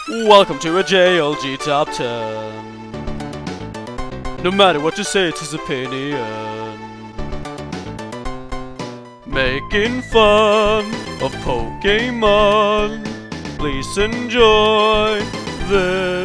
Welcome to a JLG Top 10. No matter what you say, it's his opinion. Making fun of Pokemon. Please enjoy this.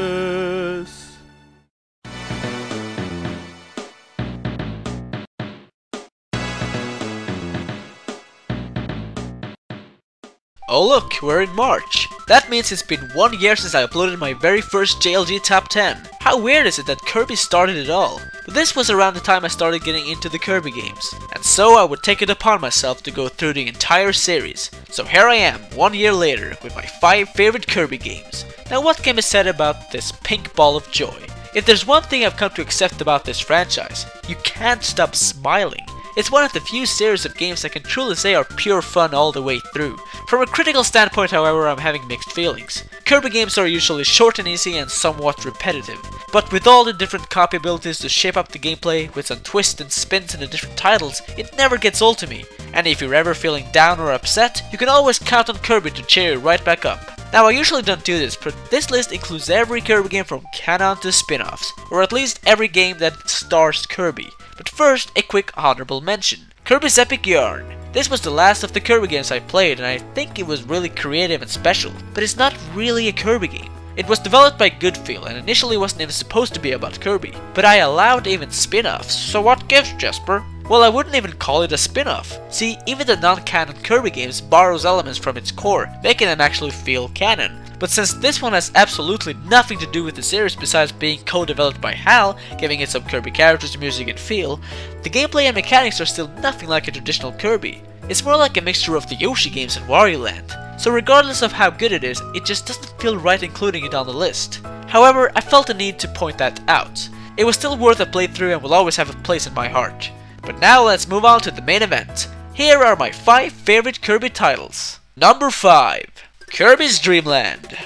Oh look, we're in March. That means it's been 1 year since I uploaded my very first JLG Top 10. How weird is it that Kirby started it all? But this was around the time I started getting into the Kirby games, and so I would take it upon myself to go through the entire series. So here I am, 1 year later, with my 5 favorite Kirby games. Now what can be said about this pink ball of joy? If there's one thing I've come to accept about this franchise, you can't stop smiling. It's one of the few series of games I can truly say are pure fun all the way through. From a critical standpoint, however, I'm having mixed feelings. Kirby games are usually short and easy and somewhat repetitive, but with all the different copy abilities to shape up the gameplay with some twists and spins in the different titles, it never gets old to me. And if you're ever feeling down or upset, you can always count on Kirby to cheer you right back up. Now I usually don't do this, but this list includes every Kirby game from canon to spin-offs, or at least every game that stars Kirby. But first, a quick honorable mention. Kirby's Epic Yarn. This was the last of the Kirby games I played, and I think it was really creative and special, but it's not really a Kirby game. It was developed by Goodfeel and initially wasn't even supposed to be about Kirby, but I allowed even spin-offs, so what gives, Jesper? Well, I wouldn't even call it a spin-off. See, even the non-canon Kirby games borrows elements from its core, making them actually feel canon. But since this one has absolutely nothing to do with the series besides being co-developed by HAL, giving it some Kirby characters, music and feel, the gameplay and mechanics are still nothing like a traditional Kirby. It's more like a mixture of the Yoshi games and Wario Land. So regardless of how good it is, it just doesn't feel right including it on the list. However, I felt the need to point that out. It was still worth a playthrough and will always have a place in my heart. But now let's move on to the main event. Here are my 5 favorite Kirby titles. Number 5. Kirbys Dreamland.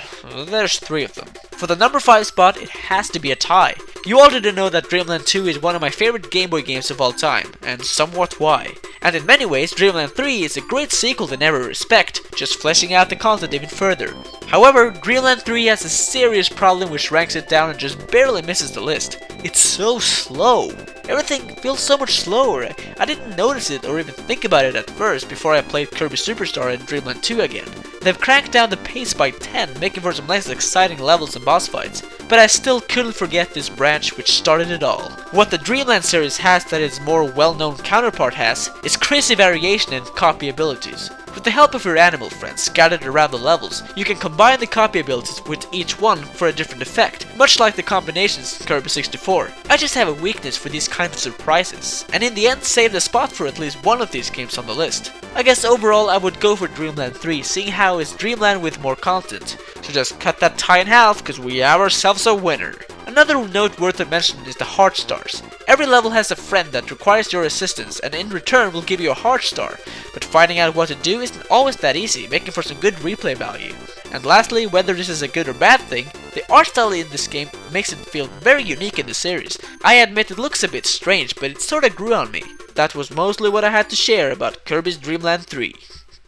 There's 3 of them. For the number 5 spot, it has to be a tie. You already know that Dreamland 2 is one of my favorite Game Boy games of all time, and somewhat why. And in many ways, Dreamland 3 is a great sequel in every respect, just fleshing out the content even further. However, Dreamland 3 has a serious problem which ranks it down and just barely misses the list. It's so slow. Everything feels so much slower. I didn't notice it or even think about it at first before I played Kirby Superstar and Dreamland 2 again. They've cranked down the pace by 10, making for some nice exciting levels and boss fights, but I still couldn't forget this branch which started it all. What the Dreamland series has that its more well-known counterpart has is crazy variation in copy abilities. With the help of your animal friends scattered around the levels, you can combine the copy abilities with each one for a different effect, much like the combinations in Kirby 64. I just have a weakness for these kinds of surprises, and in the end saved a spot for at least one of these games on the list. I guess overall I would go for Dreamland 3, seeing how it's Dreamland with more content. So just cut that tie in half, cause we have ourselves a winner. Another note worth a mention is the heart stars. Every level has a friend that requires your assistance and in return will give you a heart star, but finding out what to do isn't always that easy, making for some good replay value. And lastly, whether this is a good or bad thing, the art style in this game makes it feel very unique in the series. I admit it looks a bit strange, but it sorta grew on me. That was mostly what I had to share about Kirby's Dreamland 3.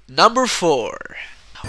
Number 4.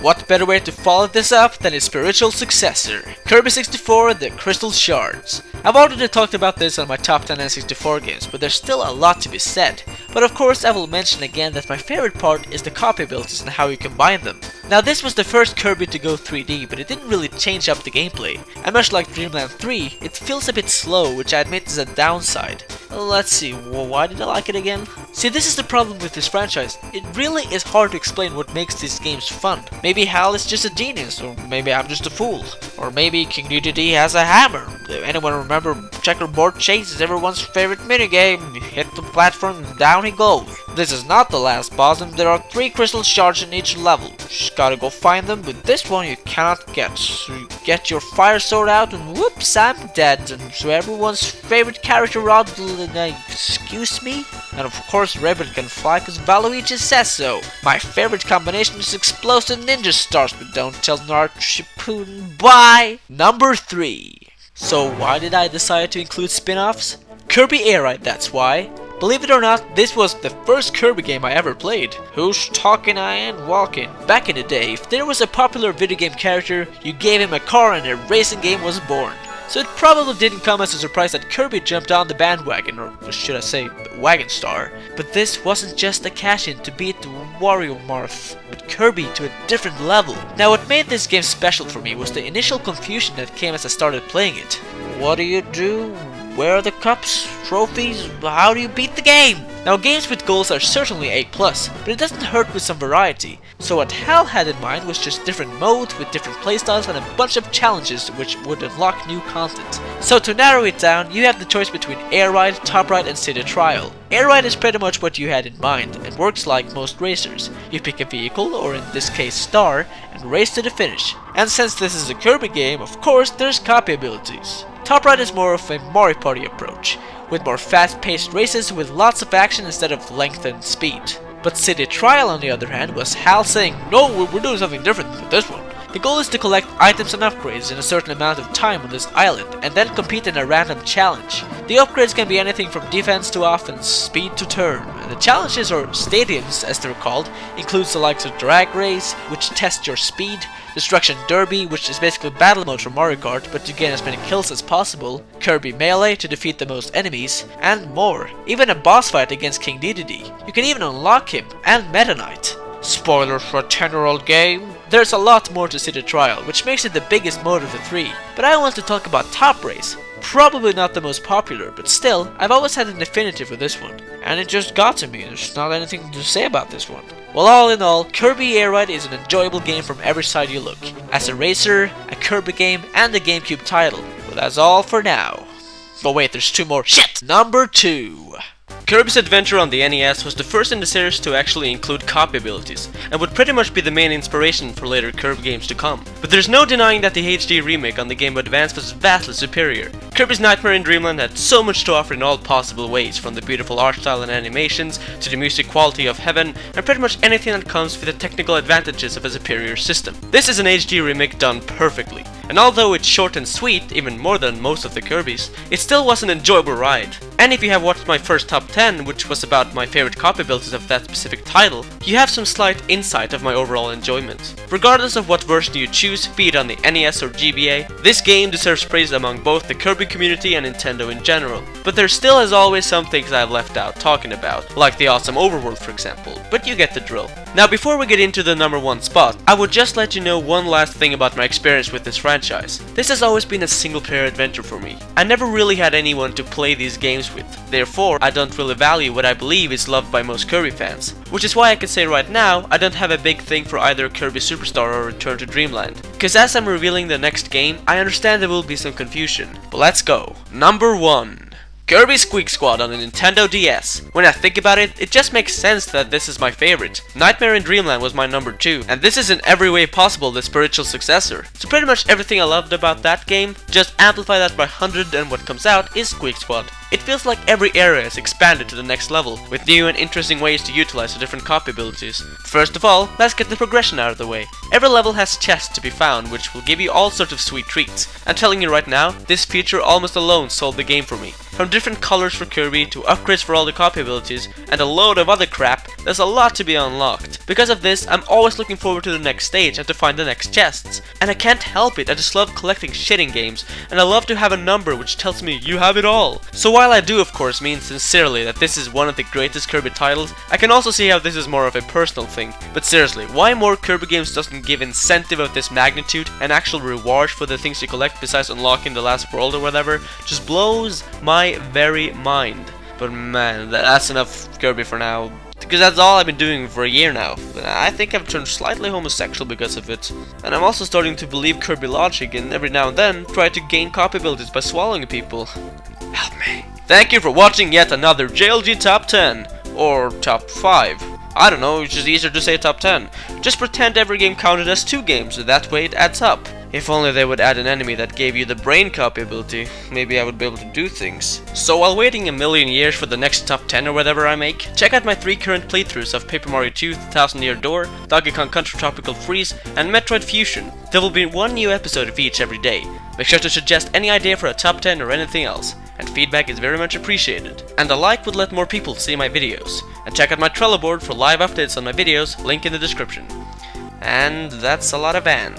What better way to follow this up than its spiritual successor, Kirby 64 The Crystal Shards. I've already talked about this on my top 10 N64 games, but there's still a lot to be said. But of course I will mention again that my favorite part is the copy abilities and how you combine them. Now this was the first Kirby to go 3D, but it didn't really change up the gameplay. And much like Dreamland 3, it feels a bit slow, which I admit is a downside. Let's see, why did I like it again? See, this is the problem with this franchise. It really is hard to explain what makes these games fun. Maybe Hal is just a genius, or maybe I'm just a fool. Or maybe King Dedede has a hammer. Anyone remember Checkerboard Chase is everyone's favorite minigame? You hit the platform and down he goes. This is not the last boss, and there are 3 crystal shards in each level. Just gotta go find them. With this one you cannot get. So you get your fire sword out and whoops, I'm dead. And so everyone's favorite character Rod, excuse me? And of course Ribbon can fly cause Valuigi says so. My favorite combination is explosive ninja stars, but don't tell Narchipun. Bye! Number 3. So why did I decide to include spin-offs? Kirby Air Ride, that's why. Believe it or not, this was the first Kirby game I ever played. Who's talking I ain't walking. Back in the day, if there was a popular video game character, you gave him a car and a racing game was born. So it probably didn't come as a surprise that Kirby jumped on the bandwagon, or should I say, wagon star. But this wasn't just a cash-in to beat Wario Marth, but Kirby to a different level. Now what made this game special for me was the initial confusion that came as I started playing it. What do you do? Where are the cups? Trophies? How do you beat the game? Now games with goals are certainly A+, but it doesn't hurt with some variety. So what Hal had in mind was just different modes with different playstyles and a bunch of challenges which would unlock new content. So to narrow it down, you have the choice between Air Ride, Top Ride and City Trial. Air Ride is pretty much what you had in mind and works like most racers. You pick a vehicle, or in this case Star, and race to the finish. And since this is a Kirby game, of course there's copy abilities. Top Ride is more of a Mario Party approach, with more fast-paced races with lots of action instead of length and speed. But City Trial on the other hand was Hal saying, no, we're doing something different with this one. The goal is to collect items and upgrades in a certain amount of time on this island, and then compete in a random challenge. The upgrades can be anything from defense to offense, speed to turn, and the challenges, or stadiums as they're called, includes the likes of Drag Race, which tests your speed, Destruction Derby, which is basically battle mode from Mario Kart but to gain as many kills as possible, Kirby Melee to defeat the most enemies, and more. Even a boss fight against King Dedede. You can even unlock him, and Meta Knight. Spoiler for a 10-year-old game? There's a lot more to City Trial, which makes it the biggest mode of the three. But I want to talk about Top Race. Probably not the most popular, but still, I've always had an affinity for this one. And it just got to me, there's not anything to say about this one. Well, all in all, Kirby Air Ride is an enjoyable game from every side you look. As a racer, a Kirby game, and a GameCube title. But that's all for now. But wait, there's two more. Shit! Number 2. Kirbys Adventure on the NES was the first in the series to actually include copy abilities, and would pretty much be the main inspiration for later Kirby games to come. But there's no denying that the HD remake on the Game Boy Advance was vastly superior. Kirby's Nightmare in Dreamland had so much to offer in all possible ways, from the beautiful art style and animations, to the music quality of heaven, and pretty much anything that comes with the technical advantages of a superior system. This is an HD remake done perfectly, and although it's short and sweet, even more than most of the Kirbys, it still was an enjoyable ride. And if you have watched my first top 10, which was about my favorite copy abilities of that specific title, you have some slight insight of my overall enjoyment. Regardless of what version you choose, be it on the NES or GBA, this game deserves praise among both the Kirby community and Nintendo in general. But there still as always some things I've left out talking about, like the awesome overworld for example, but you get the drill. Now before we get into the number 1 spot, I would just let you know one last thing about my experience with this franchise. This has always been a single player adventure for me. I never really had anyone to play these games with, therefore I don't really value what I believe is loved by most Kirby fans. Which is why I can say right now, I don't have a big thing for either Kirby Superstar or Return to Dreamland. Cause as I'm revealing the next game, I understand there will be some confusion. But let's go. Number 1. Kirby Squeak Squad on the Nintendo DS. When I think about it, it just makes sense that this is my favorite. Nightmare in Dreamland was my number 2, and this is in every way possible the spiritual successor. So pretty much everything I loved about that game, just amplify that by 100 and what comes out is Squeak Squad. It feels like every area is expanded to the next level, with new and interesting ways to utilize the different copy abilities. First of all, let's get the progression out of the way. Every level has chests to be found, which will give you all sorts of sweet treats. I'm telling you right now, this feature almost alone sold the game for me. From different colors for Kirby, to upgrades for all the copy abilities, and a load of other crap, there's a lot to be unlocked. Because of this, I'm always looking forward to the next stage and to find the next chests. And I can't help it, I just love collecting shit in games, and I love to have a number which tells me you have it all. So while I do of course mean sincerely that this is one of the greatest Kirby titles, I can also see how this is more of a personal thing. But seriously, why more Kirby games doesn't give incentive of this magnitude and actual reward for the things you collect besides unlocking the last world or whatever, just blows my very mind. But man, that's enough Kirby for now. Because that's all I've been doing for a year now. I think I've turned slightly homosexual because of it. And I'm also starting to believe Kirby logic and every now and then try to gain copy abilities by swallowing people. Help me. Thank you for watching yet another JLG Top 10. Or Top 5. I don't know, it's just easier to say Top 10. Just pretend every game counted as 2 games, so that way it adds up. If only they would add an enemy that gave you the brain copy ability, maybe I would be able to do things. So while waiting a million years for the next top 10 or whatever I make, check out my 3 current playthroughs of Paper Mario 2, The Thousand Year Door, Donkey Kong Country Tropical Freeze, and Metroid Fusion. There will be 1 new episode of each every day. Make sure to suggest any idea for a top 10 or anything else, and feedback is very much appreciated. And a like would let more people see my videos. And check out my Trello board for live updates on my videos, link in the description. And that's a lot of and.